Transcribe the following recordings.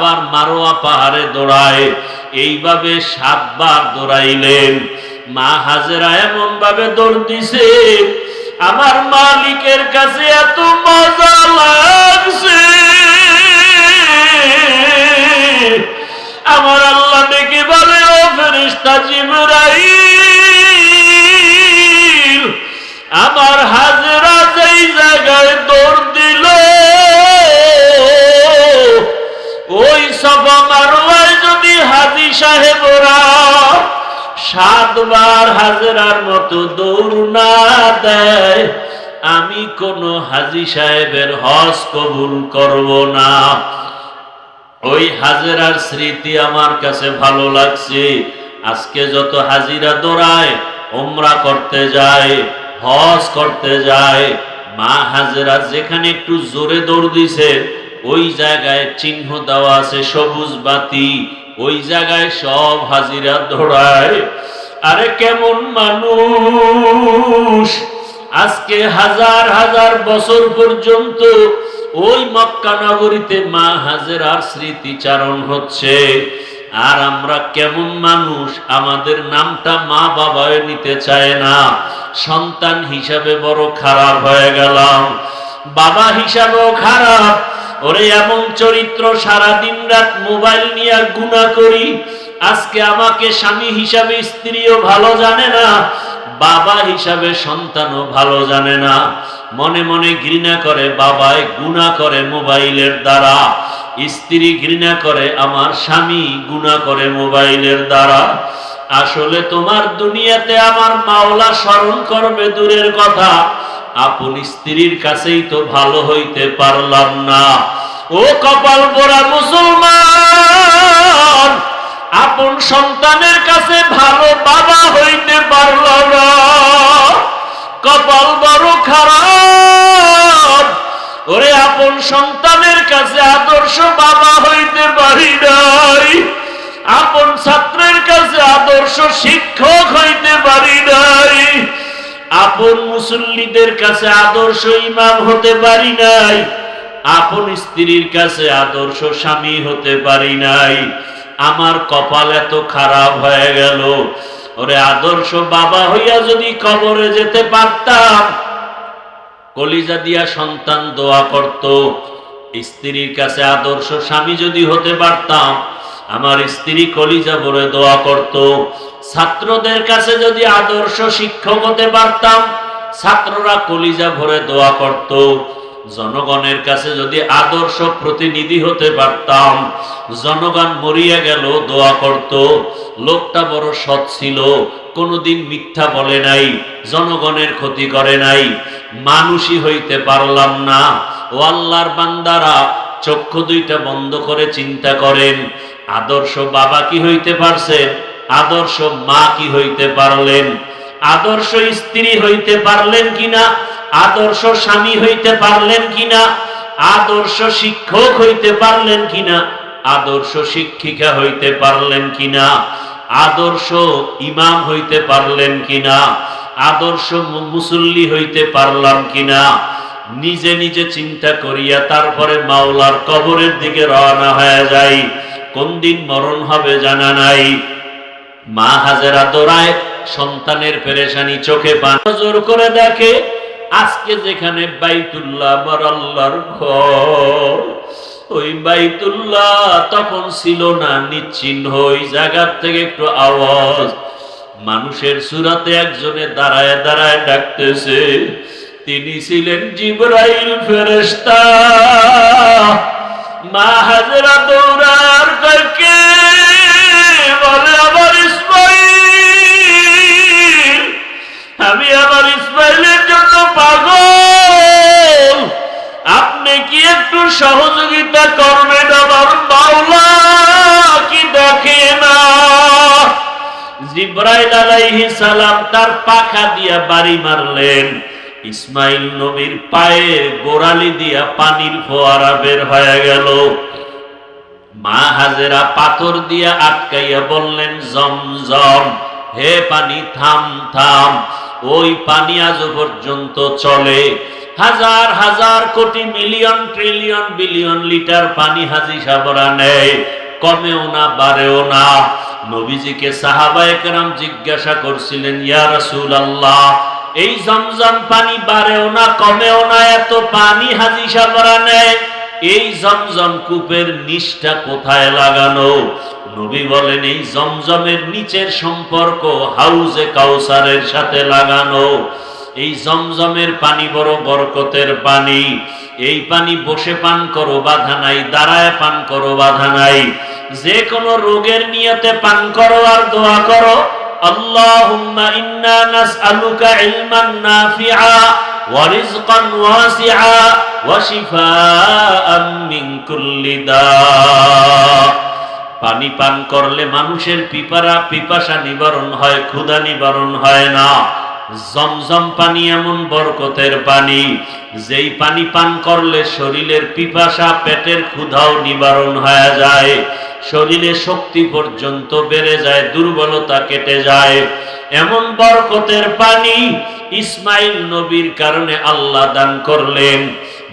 আবার মারোয়া পাহাড়ে দৌড়ায়। এইভাবে 7 বার দৌড়াইলেন। মা হাজেরা এমন ভাবে দৌড় দিছে, আমার মালিকের কাছে এত মজা লাগছে। আমার আল্লাহ ডেকে বলে, ও ফেরেশতা জিবরাইল, আমার হাজেরা যেই জায়গায় দৌড় দিল, ওই সাফা মারওয়ায় যদি হাজী সাহেবরা 7 বার হাজেরার মতো দৌড় না দেয়, আমি কোন হাজী সাহেবের হজ কবুল করব না। ওই হাজেরার স্মৃতি আমার কাছে ভালো লাগছে। আজকে যত হাজিরা দৌড়ায়, উমরা করতে যায়, হজ করতে যায়, মা হাজেরা যেখানে একটু জোরে দৌড় দিছে, ওই জায়গায় চিহ্ন দেওয়া আছে সবুজ বাতি, ওই জায়গায় সব হাজিরা দৌড়ায়। আরে কেমন মানুষ! আজকে হাজার হাজার বছর পর্যন্ত ওই মক্কা নগরীতে মা হাজেরার স্মৃতিচারণ হচ্ছে। আর আমরা কেমন মানুষ, আমাদের নামটা মা বাবায় নিতে চায় না। সন্তান হিসাবে বড় খারাপ হয়ে গেলাম, বাবা হিসাবেও খারাপ। ওরে এমন চরিত্র, সারা দিন রাত মোবাইল নিয়ে গুনাহ করি। আজকে আমাকে স্বামী হিসাবে স্ত্রীও ভালো জানে না, বাবা হিসাবে সন্তানও ভালো জানে না। মনে মনে ঘৃণা করে বাবায়, গুনাহ করে মোবাইলের দ্বারা। স্ত্রী ঘৃণা করে আমার স্বামী, গুনাহ করে মোবাইলের দ্বারা। আসলে তোমার দুনিয়াতে আমার মাওলা স্মরণ করবে দূরের কথা, আপন স্ত্রীর কাছেই তো ভালো হইতে পারলাম না। ও কপাল পোড়া মুসলমান, আপন সন্তানের কাছে ভালো বাবা হইতে পারল না, কপাল বড় খারাপ। ওরে আপন সন্তানের কাছে আদর্শ বাবা হইতে পারি নাই, আপন ছাত্রের কাছে আদর্শ শিক্ষক হইতে পারি নাই, আপন মুসল্লিদের কাছে আদর্শ ইমাম হতে পারি নাই, আপন স্ত্রীর কাছে আদর্শ স্বামী হতে পারি নাই। আমার কপাল এত খারাপ হয়ে গেল। ওরে আদর্শ বাবা হইয়া যদি কবরে যেতে পারতাম, কলিজা দিয়া সন্তান দোয়া করত। স্ত্রীর কাছে আদর্শ স্বামী যদি হতে পারতাম, আমার স্ত্রী কলিজা ভরে দোয়া করত। ছাত্রদের কাছে যদি আদর্শ শিক্ষক হতে পারতাম, ছাত্ররা কলিজা ভরে দোয়া করত। জনগণের কাছে যদি আদর্শ প্রতিনিধি হতে পারতাম, জনগণ মরিয়া গেল দোয়া করত। লোকটা বড় সৎ ছিল, কোনোদিন মিথ্যা বলে নাই, জনগণের ক্ষতি করে নাই। মানুষই হইতে পারলাম না। ও আল্লাহর বান্দারা, চক্ষু দুইটা বন্ধ করে চিন্তা করেন, আদর্শ বাবা কি হইতে পারছেন? আদর্শ মা কি হইতে পারলেন? আদর্শ স্ত্রী হইতে পারলেন কিনা? আদর্শ স্বামী হইতে পারলেন কিনা? আদর্শ শিক্ষক হইতে পারলেন কিনা? আদর্শ শিক্ষিকা হইতে পারলেন কিনা? আদর্শ ইমাম হইতে পারলেন কিনা? আদর্শ মুসল্লি হইতে পারলাম কিনা? নিজে নিজে চিন্তা করিয়া তারপরে মাওলার কবরের দিকে রওনা হয়ে যাই। কোন দিন মরণ হবে জানা নাই। মা হাজেরা দৌড়ায়, সন্তানের পেরেশানি চোখে পান, নজর করে দেখে আজকে যেখানে বাইতুল্লাহ আমার আল্লাহর ঘর, ওই বাইতুল্লাহ তখন ছিল না, নিশ্চিহ্ন। ওই জায়গার থেকে একটু আওয়াজ, মানুষের সুরাতে একজনে দাঁড়ায় দাঁড়ায় ডাকতেছে। তিনি ছিলেন জিবরাইল ফেরেশতা। মা হাজেরা দৌড়ার কাকে বলে, আমার ইসমাইল, আমি আমার ইসমাইলের জন্য পাগল, আপনি কি একটু সহযোগিতা করবেন? আমার মাওলা কি দেখে না? জিবরাইল আলাইহিস সালাম তার পাখা দিয়া বাড়ি মারলেন। ইসমাইল নবীর পায়ে গোড়ালি দিয়া পানির ফোয়ারা বের হয়ে গেল। মা হাজেরা পাথর দিয়া আটকাইয়া বললেন, জমজম, হে পানি থাম থাম। ওই পানি আজ পর্যন্ত চলে। হাজার হাজার কোটি মিলিয়ন ট্রিলিয়ন বিলিয়ন লিটার পানি হাজি সাহেবরা নেয়, কমেও না বাড়েও না। নবীজিকে সাহাবায়ে কেরাম জিজ্ঞাসা করছিলেন, ইয়া রাসূলুল্লাহ, এই জমজম পানি বাড়েও না কমেও না, এত পানি হাজি সাহেবরা নেয়, এই জমজম কূপের নিচটা কোথায় লাগানো? নবী বলেন, এই জমজমের নিচের সম্পর্ক হাউজে কাউসারের সাথে লাগানো। এই জমজমের পানি বড় বরকতের পানি, এই পানি বসে পান করো বাধা নাই, দাঁড়ায় পান করো বাধা নাই, যে কোনো রোগের নিয়তে পান করো আর দোয়া করো, আল্লাহুম্মা ইন্না নাসআলুকা ইলমান নাফিআ ওয়া রিজকান ওয়াসিআ ওয়া শিফাআন মিন কুল্লি দা। পানি পান করলে মানুষের পিপাসা নিবারণ হয়, ক্ষুধা নিবারণ হয় না। জমজম পানি এমন বরকতের পানি, যেই পানি পান করলে শরীরের পিপাসা, পেটের ক্ষুধাও নিবারণ হয়ে যায়, শরীরে শক্তি পর্যন্ত বেড়ে যায়, দুর্বলতা কেটে যায়। এমন বরকতের পানি ইসমাইল নবীর কারণে আল্লাহ দান করলেন।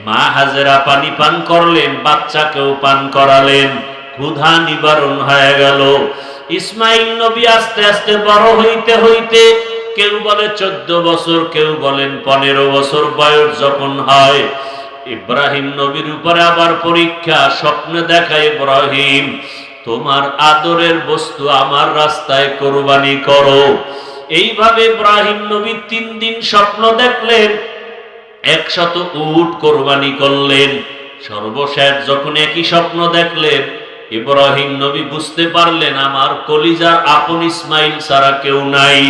মা হাজেরা পানি পান করলেন, বাচ্চাকেও পান করালেন, ক্ষুধা নিবারণ হয়ে গেল। ইসমাইল নবী আস্তে আস্তে বড় হইতে হইতে, কেউ বলে 14 বছর, কেউ বলেন 15 বছর বয়স যখন হয়, ইব্রাহিম নবীর উপরে আবার পরীক্ষা। স্বপ্নে দেখায়, ইব্রাহিম, তোমার আদরের বস্তু আমার রাস্তায় কোরবানি করো। এইভাবে ইব্রাহিম নবী 3 দিন স্বপ্ন দেখলেন, 100 উট কোরবানি করলেন। সর্বশেষ যখন একই স্বপ্ন দেখলেন, ইব্রাহিম নবী বুঝতে পারলেন, আমার কলিজার আপন ইসমাইল ছাড়া কেউ নাই।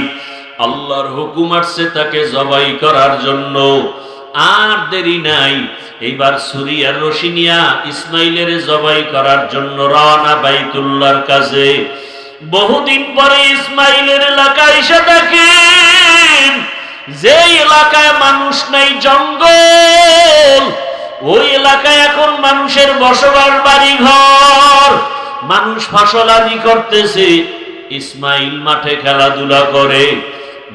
আল্লাহর হুকুম আসছে তাকে জবাই করার জন্য। আর দেরি নাই, এইবার ছুরি আর রশি নিয়া ইসমাইলের জবাই করার জন্য রওনা বাইতুল্লাহর কাছে। বহুদিন পরে ইসমাইলের এলাকায় এসে দেখেন, যে এলাকায় মানুষ নাই, জঙ্গল, ওই এলাকায় এখন মানুষের বসবাস, বাড়ি ঘর, মানুষ ফসল আদি করতেছে, ইসমাইল মাঠে খেলাধুলা করে।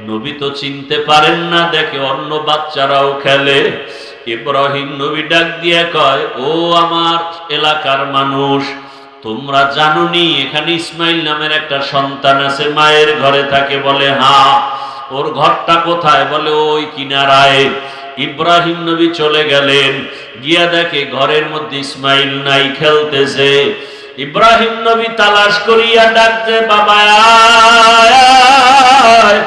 নবী তো চিনতে পারেন না, দেখে অন্য বাচ্চারাও খেলে। ইব্রাহিম নবী ডাক দিয়ে কয়, ও আমার এলাকার মানুষ, তোমরা জানোনি এখানে ইসমাইল নামের একটা সন্তান আছে, মায়ের ঘরে থাকে? বলে হ্যাঁ। ওর ঘরটা কোথায়? বলে ওই কিনারায়। ইব্রাহিম নবী চলে গেলেন, গিয়া দেখে ঘরের মধ্যে ইসমাইল নাই, খেলতেছে। ইব্রাহিম নবী তালাশ করিয়া ডাকতে, বাবা আয়।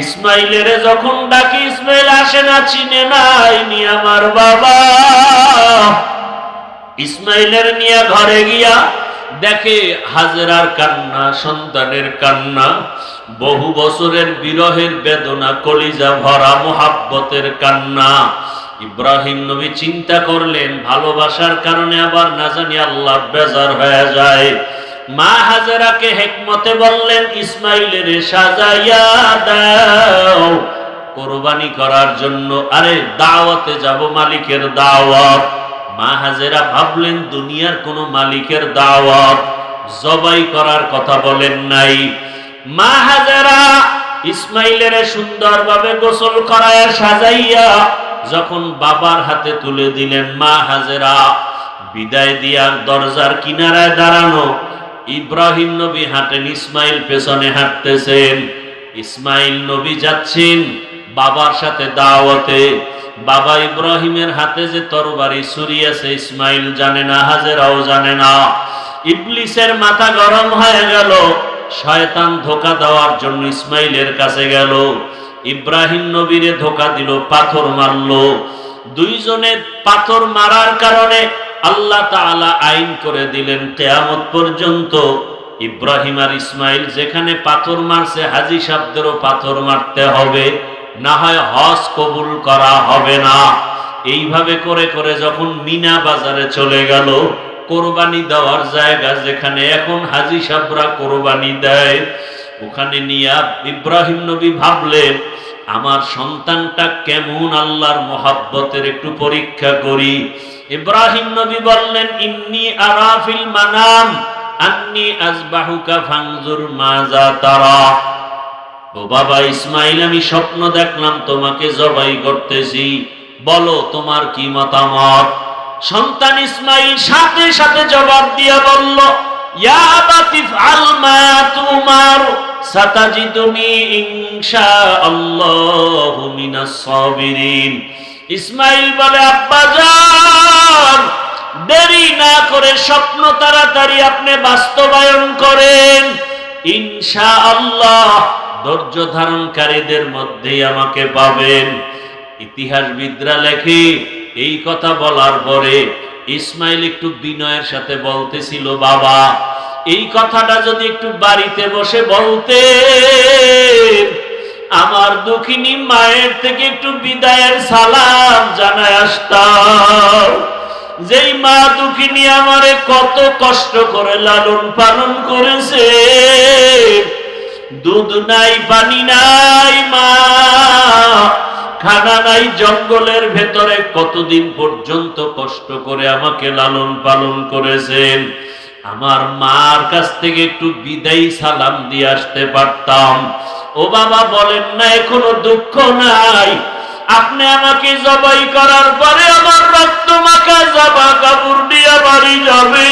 ইসমাইলের যখন ডাকি, ইসমাইল আসে না, চিনে নাই, নি আমার বাবা। ইসমাইলের নিয়ে ঘরে গিয়া দেখে হাজেরার কান্না, সন্তানের কান্না, বহু বছরের বিরহের বেদনা, কলিজা ভরা মোহাব্বতের কান্না। ইব্রাহিম নবী চিন্তা করলেন, ভালোবাসার কারণে আবার না জানি আল্লাহ বেজার হয়ে যায়। মা হাজেরাকে হিকমতে বললেন, ইসমাইলের সাজাইয়া দাও কোরবানি করার জন্য। আরে দাওয়াতে যাব, মালিকের দাওয়াত। মা হাজেরা ভাবলেন, দুনিয়ার কোন মালিকের দাওয়াত, জবাই করার কথা বলেন নাই। মা হাজেরা ইসমাইলের সুন্দরভাবে গোসল করায় সাজাইয়া যখন বাবার হাতে তুলে দিলেন, মা হাজেরা বিদায় দিয়া দরজার কিনারায় দাঁড়ানো। ইব্রাহিম নবী হাঁটেন, ইসমাইল পেছনে হাঁটতেছেন। ইসমাইল নবী যাচ্ছেন বাবার সাথে দাওয়াতে। বাবা ইব্রাহিমের হাতে যে তরবারি, ছুরি আছে, ইসমাইল জানে না, হাজেরাও জানে না। ইবলিসের মাথা গরম হয়ে গেল, শয়তান ধোঁকা দেওয়ার জন্য ইসমাইলের কাছে গেল। ইব্রাহিম নবীরে ধোঁকা দিল, পাথর মারলো। দুইজনে পাথর মারার কারণে আল্লাহ তাআলা আইন করে দিলেন, কিয়ামত পর্যন্ত ইব্রাহিম আর ইসমাইল যেখানে পাথর মারছে, হাজী সাহেবদেরও পাথর মারতে হবে, না হয় হজ কবুল করা হবে না। এইভাবে করে করে যখন মিনা বাজারে চলে গেল, কোরবানি দেওয়ার জায়গা যেখানে এখন হাজী সাহেবরা কোরবানি দেয়, ওখানে নিয়ে ইব্রাহিম নবী ভাবলেন, আমার সন্তানটা কেমন আল্লাহর মোহাব্বতের একটু পরীক্ষা করি। ইব্রাহিম নবী বললেন, ইন্নী আরা ফিল মানাম আন্নী আযবাহুকা ফানজুর মাযা তারা। ও বাবা ইসমাইল, আমি স্বপ্ন দেখলাম তোমাকে জবাই করতেছি, বলো তোমার কি মতামত? সন্তান ইসমাইল সাথে সাথে জবাব দিয়া বলল, ইয়া আবাতি ফাল মা তুমার সাতাজিদুনি ইনশাআল্লাহু মিনাস সাবিরিন। ইসমাইল বলে, আব্বা জান, দেরি না করে স্বপ্ন তাড়াতাড়ি আপনি বাস্তবায়ন করেন, ইনশাআল্লাহ ধৈর্য ধারণকারীদের মধ্যেই আমাকে পাবেন। ইতিহাসবিদরা লেখে, এই কথা বলার পরে ইসমাইল একটু বিনয়ের সাথে বলতেছিল, বাবা, এই কথাটা যদি একটু বাড়িতে বসে বলতে, আমার দুঃখিনী মায়ের থেকে একটু বিদায়ের সালাম জানায় আসতাম। যেই মা দুঃখিনী আমারে কত কষ্ট করে লালন পালন করেছে, দুধ নাই পানি নাই মা, খানা নাই, জঙ্গলের ভেতরে কতদিন পর্যন্ত কষ্ট করে আমাকে লালন পালন করেছেন। আমার মার কাছ থেকে একটু বিদায়ী সালাম দিয়ে আসতে পারতাম। ও বাবা, বলেন না এখনো দুঃখ নাই? আপনি আমাকে জবাই করার পরে আমার রক্ত মাখা জামা কাপড় দিয়ে বাড়ি যাবে,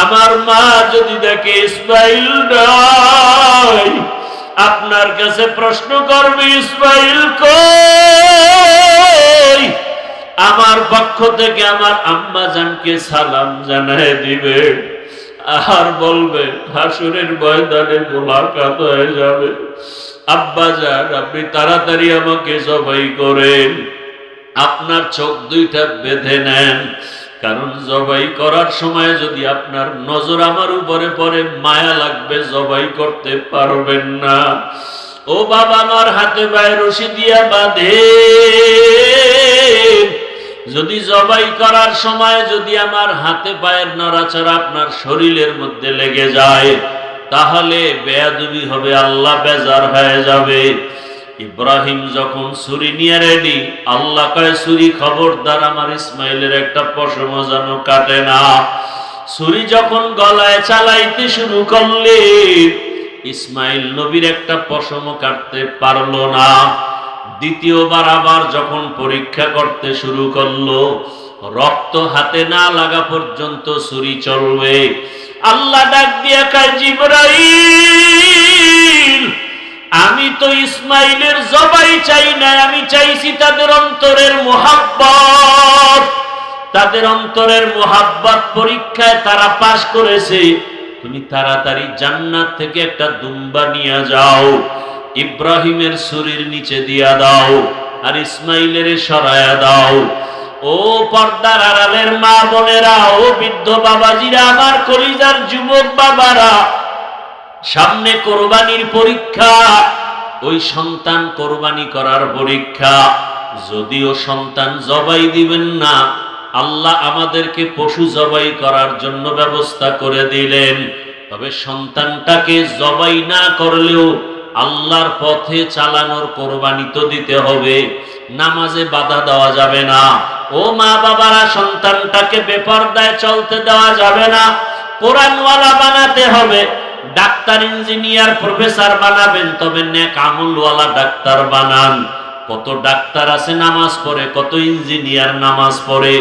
আমার মা যদি দেখে ইসমাইল নাই, আপনার কাছে প্রশ্ন করবে, ইসমাইল কই? আমার পক্ষ থেকে আমার আম্মা জানকে সালাম জানায় দিবে, আর বলবে হাসুরের ময়দানে মোলাকাত হয়ে যাবে। আব্বা জান, আপনি তাড়াতাড়ি আমাকে জবাই করেন, আপনার চোখ দুইটা বেঁধে নেন, কারণ জবাই করার সময় যদি আপনার নজর আমার উপরে পড়ে, মায়া লাগবে, জবাই করতে পারবেন না। ও বাবা, আমার হাতে পায়ে রশি দিয়া বাঁধে, যদি জবাই করার সময় যদি আমার হাতে পায়ের নড়াচড়া আপনার শরীরের মধ্যে লেগে যায়, তাহলে বেয়াদবি হবে, আল্লাহ বেজার হয়ে যাবে। ইব্রাহিম যখন ছুরি নিয়ে রেডি, আল্লাহ কয়, ছুরি খবরদার আমার ইসমাইলের একটা পশম যেন কাটে না। ছুরি যখন গলায় চালাইতে শুরু করলে, ইসমাইল নবীর একটা পশম কাটতে পারলো না। দ্বিতীয়বার আবার যখন পরীক্ষা করতে শুরু করলো, রক্ত হাতে না লাগা পর্যন্ত ছুরি চলবে। আল্লাহ ডাক দিয়ে কয়, জিবরাইল, আমি তো ইসমাইলের জবাই চাই না, আমি চাইছি তাদের অন্তরের মুহাব্বত। তাদের অন্তরের মুহাব্বত পরীক্ষায় তারা পাশ করেছে, তুমি তাড়াতাড়ি জান্নাত থেকে একটা দুম্বা নিয়ে যাও, ইব্রাহিমের ছুরির নিচে দিয়া দাও, আর ইসমাইলের সরায়া দাও। ও পর্দার আড়ালের মা বোনেরা, ও বৃদ্ধ বাবাজিরা, আমার কলিজার যুবক বাবারা, সামনে কোরবানির পরীক্ষা, ওই সন্তান কোরবানি করার পরীক্ষা। যদিও সন্তান জবাই দিবেন না, আল্লাহ আমাদেরকে পশু জবাই করার জন্য ব্যবস্থা করে দিলেন, তবে সন্তানটাকে জবাই না করলেও আল্লাহর পথে চালানোর কোরবানি তো দিতে হবে। নামাজে বাধা দেওয়া যাবে না। ও মা বাবারা, সন্তানটাকে বেপরদায় চলতে দেওয়া যাবে না, কোরআনওয়ালা বানাতে হবে। ডাক্তার, ইঞ্জিনিয়ার, প্রফেসর বানাবেন, তবে নেক আমলওয়ালা ডাক্তার বানান। কত ডাক্তার আছে নামাজ পড়ে, কত ইঞ্জিনিয়ার নামাজ পড়ে,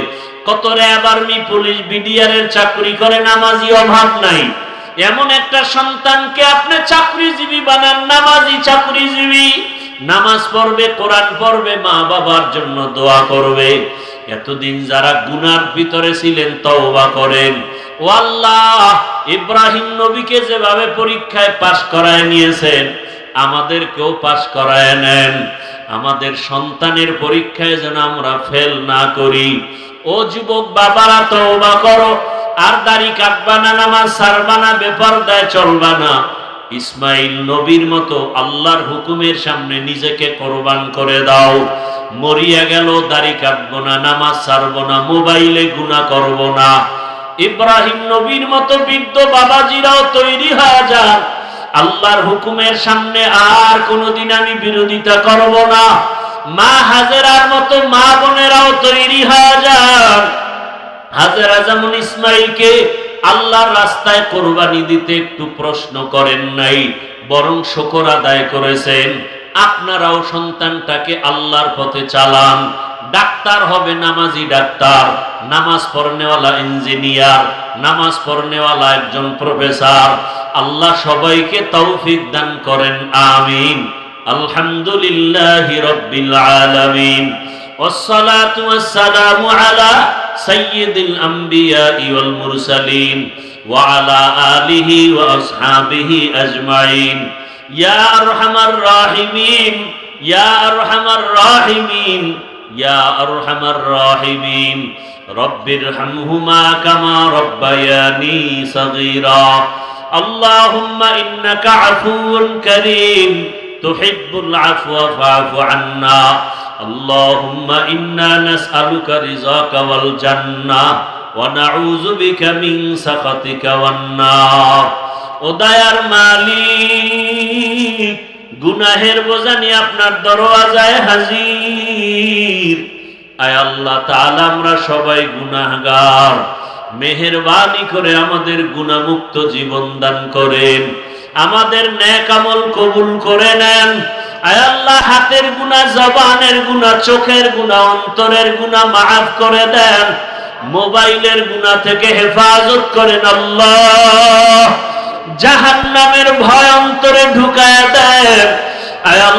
কত র্যাব, আর্মি, পুলিশ, বিডিআরের চাকরি করে, নামাজি অভাব নাই। এমন একটা সন্তানকে আপনি চাকরিজীবী বানান, নামাজি চাকরিজীবী, নামাজ পড়বে, কোরআন পড়বে, মা বাবার জন্য দোয়া করবে। এতদিন যারা গুনার ভিতরে ছিলেন, তওবা করেন। ও আল্লাহ, ইব্রাহিম নবীকে যেভাবে পরীক্ষায় পাশ করায় নিয়েছেন, আমাদেরকেও পাশ করায় নেন। আমাদের সন্তানের পরীক্ষায় যেন আমরা ফেল না করি। ও যুবক বাবারা, তওবা করো, আর দাড়ি কাটবা না, নামাজ ছাড়বা না, বেপরদায় চলবা না। ইসমাইল নবীর মতো আল্লাহর হুকুমের সামনে নিজেকে কোরবান করে দাও। মরিয়া গেল, দাড়ি কাটবো না, নামাজ ছাড়বো না, মোবাইলে গুনাহ করবো না। ইব্রাহিম নবীর মতো বৃদ্ধ বাবাজিরাও তৈরি হয়ে যান, আল্লাহর হুকুমের সামনে আর কোনোদিন আমি বিরোধিতা করব না। মা হাজেরার মতো মা বোনেরাও তৈরি হয়ে যান। হাজেরা যেমন ইসমাইলকে আল্লাহর রাস্তায় কোরবানি দিতে একটু প্রশ্ন করেন নাই, বরং শুকর আদায় করেছেন। আপনারাও সন্তানটাকে আল্লাহর পথে চালান। ডাক্তার হবে নামাজি ডাক্তার, নামাজ পড়নেওয়ালা ইঞ্জিনিয়ার, নামাজ পড়নেওয়ালা একজন প্রফেসর। আল্লাহ সবাইকে তৌফিক দান করেন, আমিন। আলহামদুলিল্লাহি রাব্বিল আলামিন। ওয়াসসালাতু ওয়াসসালামু আলা সাইয়্যিদিল আমবিয়াই ওয়াল মুরসালিন ওয়া আলা আলিহি ওয়া আসহাবিহি আজমাইন। ইয়া আরহামার রাহিমিন, ইয়া আরহামার রাহিমিন, ইয়া আরহামার রাহিমিন। রব্বিরহামহুমা কামা রব্বায়ানি সগীরা। আল্লাহুম্মা ইন্নাকা আফুউন কারীম তুহিব্বুল আফওয়া ফা'ফু আন্না। আল্লাহুম্মা ইন্না নাসআলুকা রিযাকা ওয়াল জান্নাহ ওয়া নাউযু বিকা মিন সাখাতিকা ওয়ান নার। ও দয়ার মালিক, গুনাহের বোঝা নিয়ে আপনার দরওয়াজায় হাজির। আয় আল্লাহ তাআলা, আমরা সবাই গুনাহগার। মেহেরবানি করে আমাদের গুনাহমুক্ত জীবন দান করেন, আমাদের নেক আমল কবুল করে নেন। আয় আল্লাহ, হাতের গুনাহ, জবানের গুনাহ, চোখের গুনাহ, অন্তরের গুনাহ মাফ করে দেন। মোবাইলের গুনাহ থেকে হেফাজত করেন আল্লাহ। জাহান্নামের ভয় অন্তরে ঢুকায়া দেন। আয় আল্লাহ।